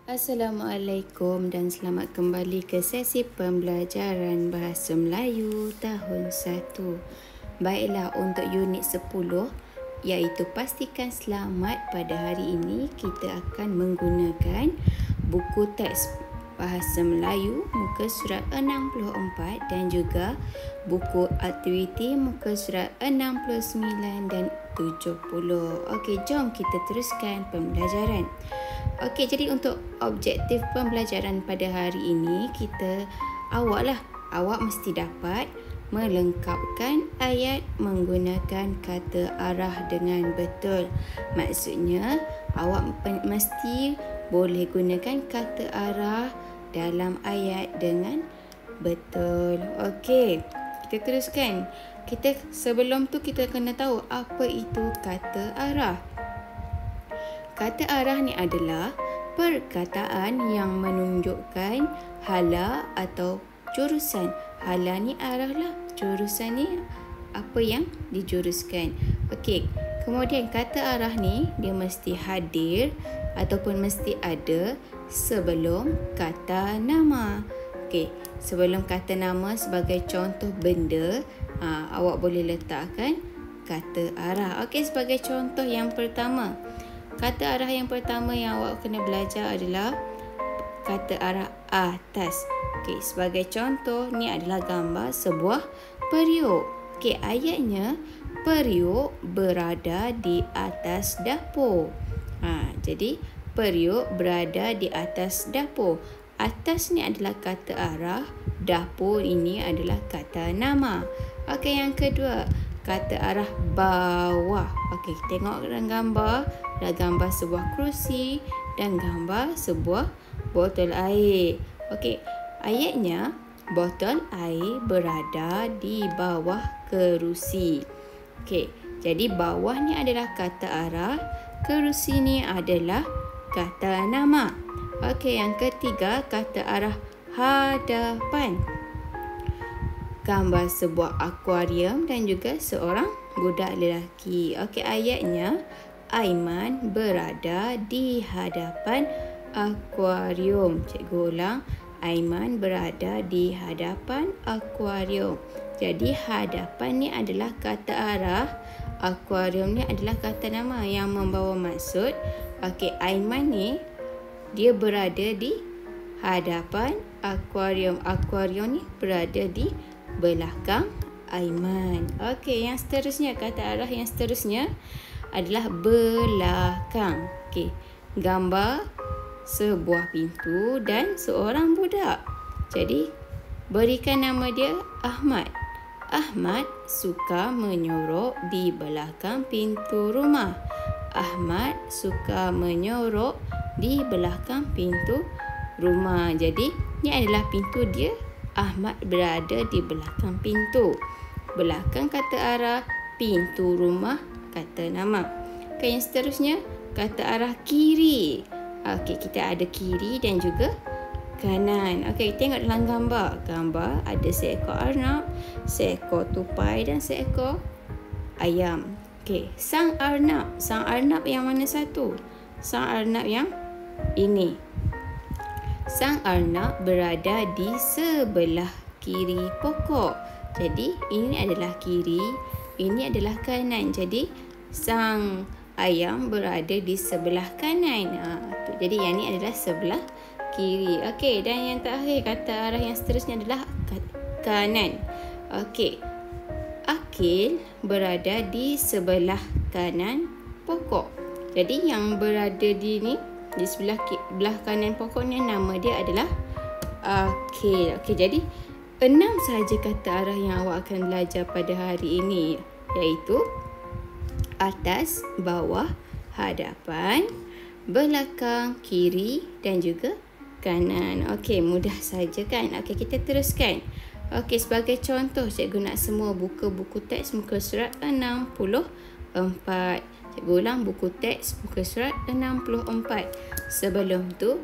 Assalamualaikum dan selamat kembali ke sesi pembelajaran Bahasa Melayu tahun 1. Baiklah, untuk unit 10 iaitu pastikan selamat, pada hari ini kita akan menggunakan buku teks Bahasa Melayu muka surat 64 dan juga buku aktiviti muka surat 69 dan 70. Okey, jom kita teruskan pembelajaran. Okey, jadi untuk objektif pembelajaran pada hari ini, awak mesti dapat melengkapkan ayat menggunakan kata arah dengan betul. Maksudnya, awak mesti boleh gunakan kata arah dalam ayat dengan betul. Okey, kita teruskan. Sebelum tu kita kena tahu apa itu kata arah. Kata arah ni adalah perkataan yang menunjukkan hala atau jurusan. Hala ni arah lah, jurusan ni apa yang dijuruskan. Okey, kemudian kata arah ni dia mesti hadir ataupun mesti ada sebelum kata nama. Okey, sebelum kata nama sebagai contoh benda, awak boleh letakkan kata arah. Okey, sebagai contoh yang pertama, kata arah yang pertama yang awak kena belajar adalah kata arah atas. Okey, sebagai contoh, ni adalah gambar sebuah periuk. Okey, ayatnya periuk berada di atas dapur. Jadi periuk berada di atas dapur. Atas ni adalah kata arah, dapur ini adalah kata nama. Okey, yang kedua, kata arah bawah. Okey, tengok dalam gambar, ada gambar sebuah kerusi dan gambar sebuah botol air. Okey, ayatnya botol air berada di bawah kerusi. Okey, jadi bawah ni adalah kata arah, kerusi ni adalah kata nama. Okey, yang ketiga, kata arah hadapan. Gambar sebuah akuarium dan juga seorang budak lelaki. Okey, ayatnya Aiman berada di hadapan akuarium. Cikgu ulang, Aiman berada di hadapan akuarium. Jadi hadapan ni adalah kata arah, akuarium ni adalah kata nama yang membawa maksud. Okey, Aiman ni dia berada di hadapan akuarium. Akuarium ni berada di belakang Aiman. Okey, yang seterusnya, kata arah yang seterusnya adalah belakang. Okey, gambar sebuah pintu dan seorang budak. Jadi berikan nama dia Ahmad. Ahmad suka menyorok di belakang pintu rumah. Ahmad suka menyorok di belakang pintu rumah. Jadi ni adalah pintu dia. Ahmad berada di belakang pintu. Belakang kata arah, pintu rumah kata nama. Okay, yang seterusnya, kata arah kiri. Okey, kita ada kiri dan juga kanan. Okey, tengok dalam gambar. Gambar ada seekor arnab, seekor tupai dan seekor ayam. Okey, sang arnab. Sang arnab yang mana satu? Sang arnab yang ini. Sang arnab berada di sebelah kiri pokok. Jadi ini adalah kiri, ini adalah kanan. Jadi sang ayam berada di sebelah kanan. Jadi yang ini adalah sebelah kiri. Okey, dan yang terakhir, kata arah yang seterusnya adalah kanan. Okey, Akil berada di sebelah kanan pokok. Jadi yang berada di sebelah kanan pokoknya, nama dia adalah Akil. Okey, jadi 6 sahaja kata arah yang awak akan belajar pada hari ini, iaitu atas, bawah, hadapan, belakang, kiri dan juga kanan. Okey, mudah saja kan? Okey, kita teruskan. Okey, sebagai contoh, cikgu nak semua buka buku teks muka surat 64. Cikgu ulang, buku teks muka surat 64. Sebelum tu,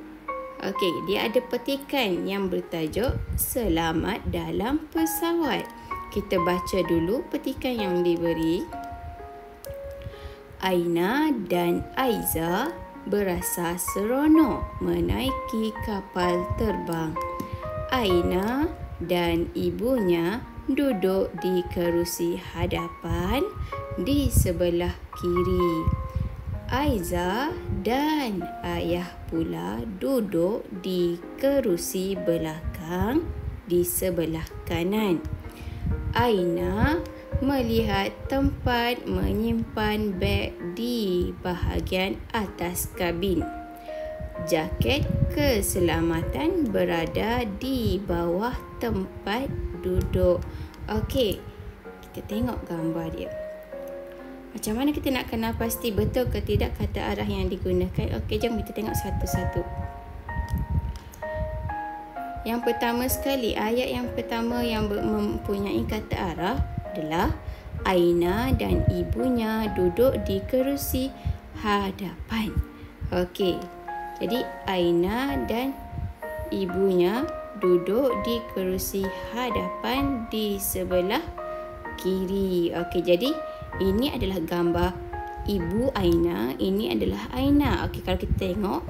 okey, dia ada petikan yang bertajuk Selamat dalam Pesawat. Kita baca dulu petikan yang diberi. Aina dan Aiza berasa seronok menaiki kapal terbang. Aina dan ibunya duduk di kerusi hadapan di sebelah kiri. Aiza dan ayah pula duduk di kerusi belakang di sebelah kanan. Aina melihat tempat menyimpan beg di bahagian atas kabin. Jaket keselamatan berada di bawah tempat duduk. Okey, kita tengok gambar dia. Macam mana kita nak kenal pasti betul ke tidak kata arah yang digunakan? Okey, jom kita tengok satu-satu. Yang pertama sekali, ayat yang pertama yang mempunyai kata arah adalah Aina dan ibunya duduk di kerusi hadapan. Okey, jadi Aina dan ibunya duduk di kerusi hadapan di sebelah kiri. Okey, jadi ini adalah gambar ibu Aina, ini adalah Aina. Okey, kalau kita tengok,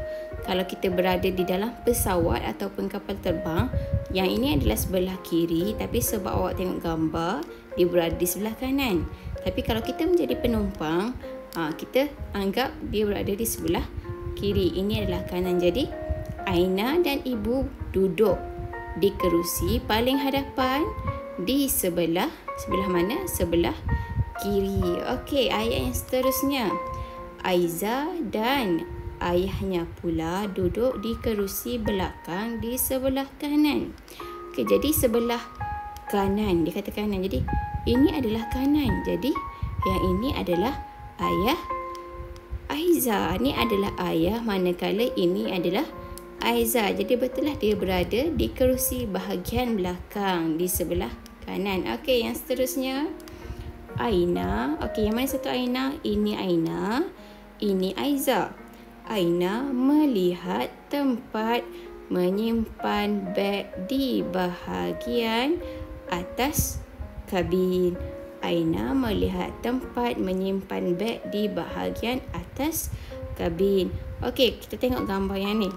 kalau kita berada di dalam pesawat ataupun kapal terbang, yang ini adalah sebelah kiri, tapi sebab awak tengok gambar, dia berada di sebelah kanan. Tapi kalau kita menjadi penumpang, kita anggap dia berada di sebelah kiri. Ini adalah kanan. Jadi Aina dan ibu duduk di kerusi paling hadapan di sebelah mana? Sebelah kiri. Okey, ayat yang seterusnya. Aiza dan ayahnya pula duduk di kerusi belakang di sebelah kanan. Okey, jadi sebelah kanan, dia kata kanan. Jadi ini adalah kanan. Jadi yang ini adalah ayah Aiza. Ini adalah ayah, manakala ini adalah Aiza. Jadi betul lah dia berada di kerusi bahagian belakang di sebelah kanan. Okey, yang seterusnya Aina. Okey, yang mana satu Aina? Ini Aina, ini Aiza. Aina melihat tempat menyimpan beg di bahagian atas kabin. Aina melihat tempat menyimpan beg di bahagian atas kabin. Okey, kita tengok gambar yang ni.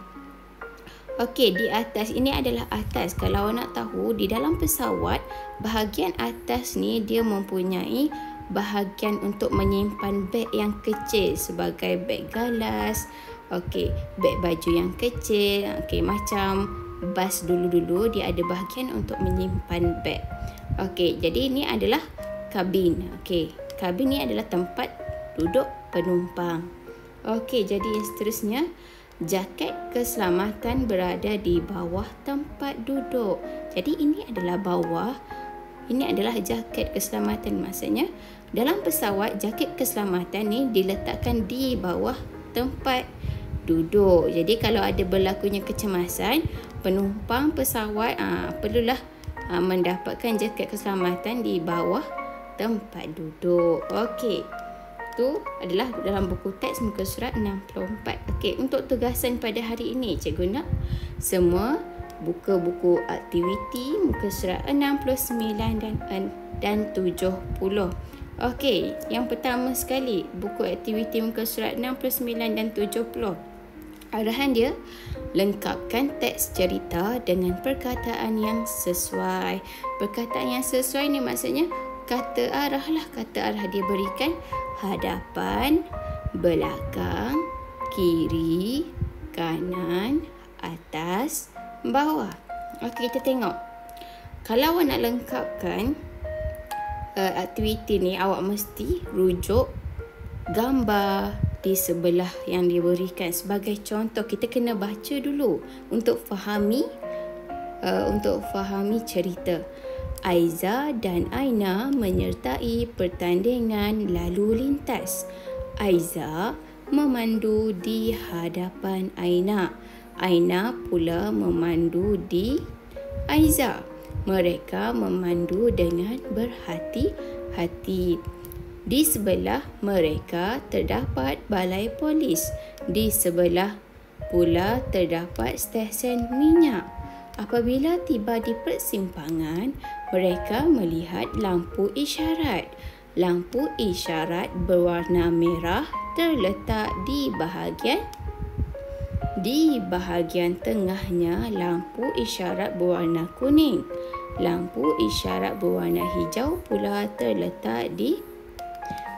Okey, di atas ini adalah atas. Kalau awak nak tahu, di dalam pesawat, bahagian atas ni dia mempunyai bahagian untuk menyimpan beg yang kecil sebagai beg galas. Okey, beg baju yang kecil. Okey, macam bas dulu-dulu dia ada bahagian untuk menyimpan beg. Okey, jadi ini adalah kabin. Okey, kabin ni adalah tempat duduk penumpang. Okey, jadi yang seterusnya, jaket keselamatan berada di bawah tempat duduk. Jadi ini adalah bawah. Ini adalah jaket keselamatan. Maksudnya dalam pesawat, jaket keselamatan ni diletakkan di bawah tempat duduk. Jadi kalau ada berlakunya kecemasan, penumpang pesawat perlulah mendapatkan jaket keselamatan di bawah tempat duduk. Okey, itu adalah dalam buku teks muka surat 64. Okey, untuk tugasan pada hari ini, cikgu nak semua buka buku aktiviti muka surat 69 dan 70. Okey, yang pertama sekali, buku aktiviti muka surat 69 dan 70. Arahan dia, lengkapkan teks cerita dengan perkataan yang sesuai. Perkataan yang sesuai ni maksudnya kata arah lah. Kata arah dia berikan hadapan, belakang, kiri, kanan, atas, bawah. Okey, kita tengok. Kalau awak nak lengkapkan aktiviti ni, awak mesti rujuk gambar di sebelah yang diberikan. Sebagai contoh, kita kena baca dulu untuk fahami cerita. Aiza dan Aina menyertai pertandingan lalu lintas. Aiza memandu di hadapan Aina. Aina pula memandu di Aiza. Mereka memandu dengan berhati-hati. Di sebelah mereka terdapat balai polis. Di sebelah pula terdapat stesen minyak. Apabila tiba di persimpangan, mereka melihat lampu isyarat. Lampu isyarat berwarna merah terletak di bahagian tengahnya lampu isyarat berwarna kuning. Lampu isyarat berwarna hijau pula terletak di.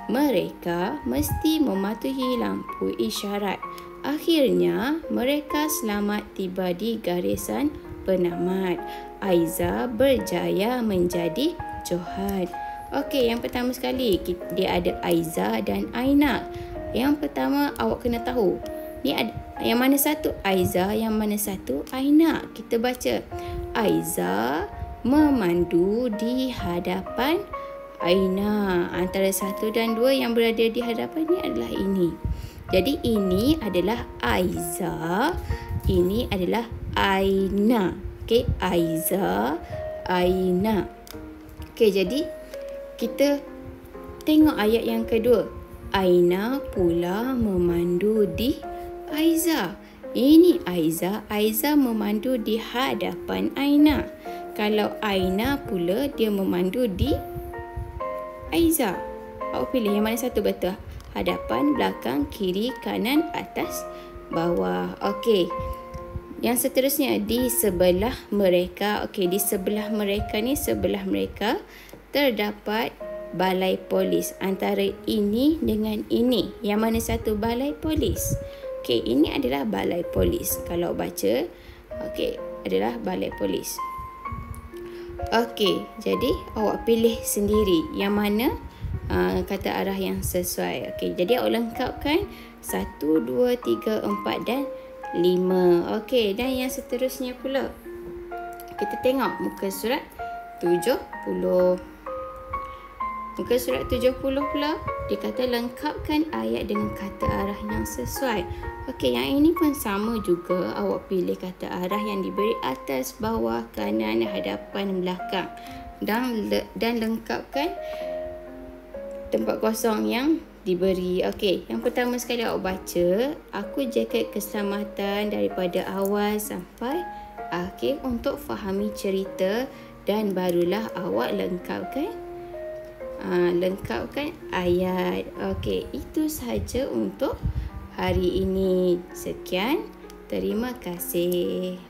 Mereka mesti mematuhi lampu isyarat. Akhirnya, mereka selamat tiba di garisan penamat. Aiza berjaya menjadi Johan. Okey, yang pertama sekali dia ada Aiza dan Aina. Yang pertama awak kena tahu. Ni ada yang mana satu Aiza, yang mana satu Aina. Kita baca. Aiza memandu di hadapan Aina. Antara 1 dan 2 yang berada di hadapan ni adalah ini. Jadi ini adalah Aiza, ini adalah Aina. Okey, Aiza, Aina. Okey, jadi kita tengok ayat yang kedua. Aina pula memandu di Aiza. Ini Aiza, Aiza memandu di hadapan Aina. Kalau Aina pula dia memandu di Aiza. Awak pilih yang mana satu betul? Hadapan, belakang, kiri, kanan, atas, bawah. Okey. Yang seterusnya di sebelah mereka. Okey, di sebelah mereka ni, sebelah mereka terdapat balai polis. Antara ini dengan ini, yang mana satu balai polis? Okey, ini adalah balai polis. Kalau baca, okey, adalah balai polis. Okey, jadi awak pilih sendiri yang mana kata arah yang sesuai. Okey, jadi awak lengkapkan 1, 2, 3, 4 dan 5. Okey, dan yang seterusnya pula. Kita tengok muka surat 70. Muka surat 70 pula, dia kata lengkapkan ayat dengan kata arah yang sesuai. Okey, yang ini pun sama juga. Awak pilih kata arah yang diberi atas, bawah, kanan, hadapan, belakang. Dan lengkapkan tempat kosong yang diberi. Okey, yang pertama sekali awak baca, aku jaket keselamatan daripada awal sampai akhir untuk fahami cerita, dan barulah awak lengkapkan ayat. Okey, itu sahaja untuk hari ini. Sekian, terima kasih.